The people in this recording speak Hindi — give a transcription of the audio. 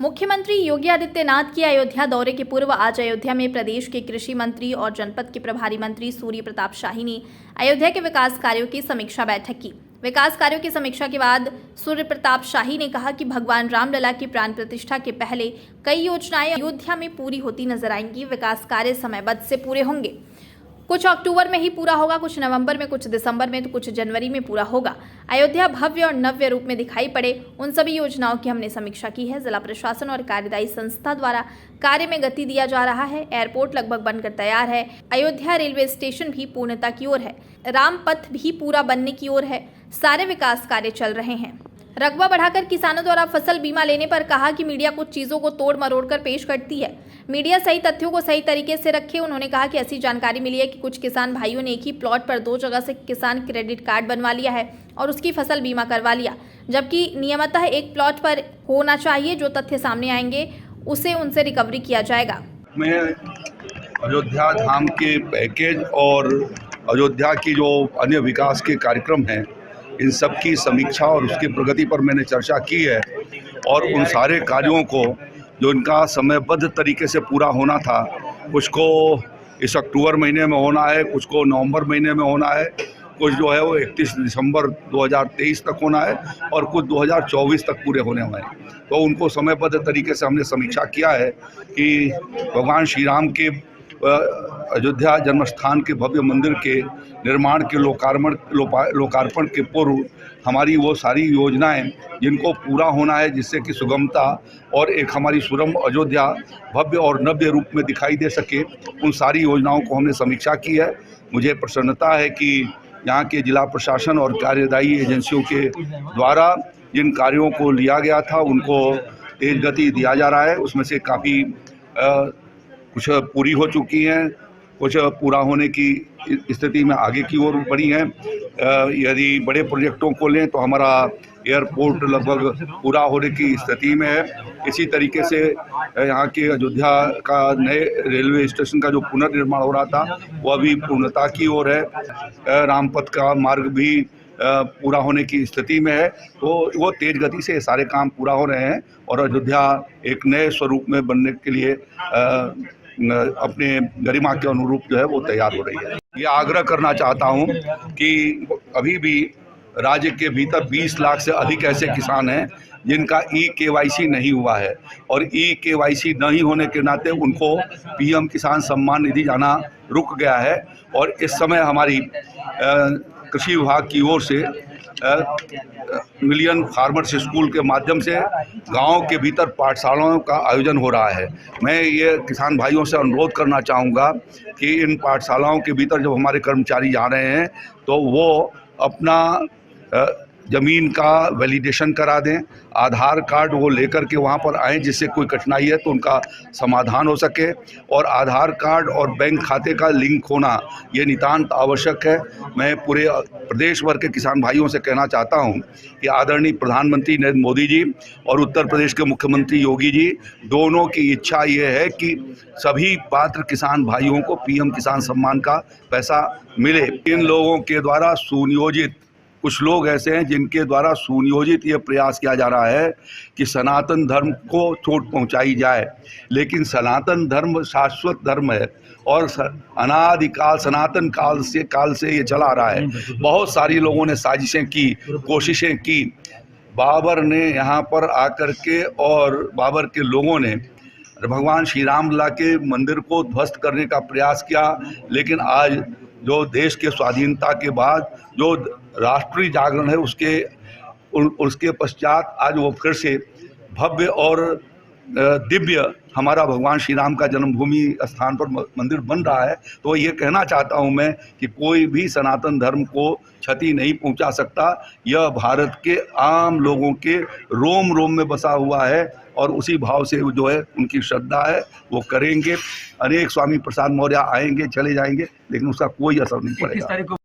मुख्यमंत्री योगी आदित्यनाथ की अयोध्या दौरे के पूर्व आज अयोध्या में प्रदेश के कृषि मंत्री और जनपद के प्रभारी मंत्री सूर्य प्रताप शाही ने अयोध्या के विकास कार्यों की समीक्षा बैठक की। विकास कार्यों की समीक्षा के बाद सूर्य प्रताप शाही ने कहा कि भगवान रामलला की प्राण प्रतिष्ठा के पहले कई योजनाएं अयोध्या में पूरी होती नजर आएंगी। विकास कार्य समयबद्ध से पूरे होंगे। कुछ अक्टूबर में ही पूरा होगा, कुछ नवंबर में, कुछ दिसंबर में तो कुछ जनवरी में पूरा होगा। अयोध्या भव्य और नव्य रूप में दिखाई पड़े, उन सभी योजनाओं की हमने समीक्षा की है। जिला प्रशासन और कार्यदायी संस्था द्वारा कार्य में गति दिया जा रहा है। एयरपोर्ट लगभग बनकर तैयार है। अयोध्या रेलवे स्टेशन भी पूर्णता की ओर है। रामपथ भी पूरा बनने की ओर है। सारे विकास कार्य चल रहे हैं। रकबा बढ़ाकर किसानों द्वारा फसल बीमा लेने पर कहा कि मीडिया कुछ चीजों को तोड़ मरोड़ कर पेश करती है। मीडिया सही तथ्यों को सही तरीके से रखे। उन्होंने कहा कि ऐसी जानकारी मिली है कि कुछ किसान भाइयों ने एक ही प्लॉट पर 2 जगह से किसान क्रेडिट कार्ड बनवा लिया है और उसकी फसल बीमा करवा लिया, जबकि नियमतः एक प्लॉट पर होना चाहिए। जो तथ्य सामने आएंगे उसे उनसे रिकवरी किया जाएगा। मैं अयोध्या धाम के पैकेज और अयोध्या की जो अन्य विकास के कार्यक्रम हैं, इन सब की समीक्षा और उसकी प्रगति पर मैंने चर्चा की है और उन सारे कार्यों को जो इनका समयबद्ध तरीके से पूरा होना था, कुछ को इस अक्टूबर महीने में होना है, कुछ को नवंबर महीने में होना है, कुछ जो है वो 31 दिसंबर 2023 तक होना है और कुछ 2024 तक पूरे होने हुए हैं। तो उनको समयबद्ध तरीके से हमने समीक्षा किया है कि भगवान श्री राम के अयोध्या जन्मस्थान के भव्य मंदिर के निर्माण के लोकार्पण के पूर्व हमारी वो सारी योजनाएं जिनको पूरा होना है, जिससे कि सुगमता और एक हमारी सुरम अयोध्या भव्य और नव्य रूप में दिखाई दे सके, उन सारी योजनाओं को हमने समीक्षा की है। मुझे प्रसन्नता है कि यहाँ के जिला प्रशासन और कार्यदायी एजेंसियों के द्वारा जिन कार्यों को लिया गया था उनको तेज गति दिया जा रहा है। उसमें से काफ़ी कुछ पूरी हो चुकी हैं, कुछ पूरा होने की स्थिति में आगे की ओर बढ़ी हैं। यदि बड़े प्रोजेक्टों को लें तो हमारा एयरपोर्ट लगभग पूरा होने की स्थिति में है। इसी तरीके से यहाँ के अयोध्या का नए रेलवे स्टेशन का जो पुनर्निर्माण हो रहा था वो अभी पूर्णता की ओर है। रामपथ का मार्ग भी पूरा होने की स्थिति में है। तो वो तेज गति से सारे काम पूरा हो रहे हैं और अयोध्या एक नए स्वरूप में बनने के लिए अपने गरिमा के अनुरूप जो है वो तैयार हो रही है। ये आग्रह करना चाहता हूँ कि अभी भी राज्य के भीतर 20 लाख से अधिक ऐसे किसान हैं जिनका ई-KYC नहीं हुआ है और ई-KYC नहीं होने के नाते उनको PM किसान सम्मान निधि जाना रुक गया है। और इस समय हमारी कृषि विभाग की ओर से मिलियन फार्मर्स स्कूल के माध्यम से गांव के भीतर पाठशालाओं का आयोजन हो रहा है। मैं ये किसान भाइयों से अनुरोध करना चाहूँगा कि इन पाठशालाओं के भीतर जब हमारे कर्मचारी जा रहे हैं तो वो अपना ज़मीन का वैलिडेशन करा दें, आधार कार्ड वो लेकर के वहाँ पर आएँ, जिससे कोई कठिनाई है तो उनका समाधान हो सके। और आधार कार्ड और बैंक खाते का लिंक होना ये नितांत आवश्यक है। मैं पूरे प्रदेश भर के किसान भाइयों से कहना चाहता हूँ कि आदरणीय प्रधानमंत्री नरेंद्र मोदी जी और उत्तर प्रदेश के मुख्यमंत्री योगी जी दोनों की इच्छा ये है कि सभी पात्र किसान भाइयों को PM किसान सम्मान का पैसा मिले। इन लोगों के द्वारा सुनियोजित कुछ लोग ऐसे हैं जिनके द्वारा सुनियोजित ये प्रयास किया जा रहा है कि सनातन धर्म को चोट पहुंचाई जाए, लेकिन सनातन धर्म शाश्वत धर्म है और अनादिकाल सनातन काल से ये चला आ रहा है। बहुत सारी लोगों ने साजिशें की, कोशिशें की। बाबर ने यहाँ पर आकर के और बाबर के लोगों ने भगवान श्री रामलला के मंदिर को ध्वस्त करने का प्रयास किया, लेकिन आज जो देश के स्वाधीनता के बाद जो राष्ट्रीय जागरण है उसके पश्चात आज वो फिर से भव्य और दिव्य हमारा भगवान श्री राम का जन्मभूमि स्थान पर मंदिर बन रहा है। तो ये कहना चाहता हूँ मैं कि कोई भी सनातन धर्म को क्षति नहीं पहुँचा सकता। यह भारत के आम लोगों के रोम रोम में बसा हुआ है और उसी भाव से जो है उनकी श्रद्धा है, वो करेंगे। अनेक स्वामी प्रसाद मौर्य आएंगे चले जाएंगे, लेकिन उसका कोई असर नहीं पड़ेगा।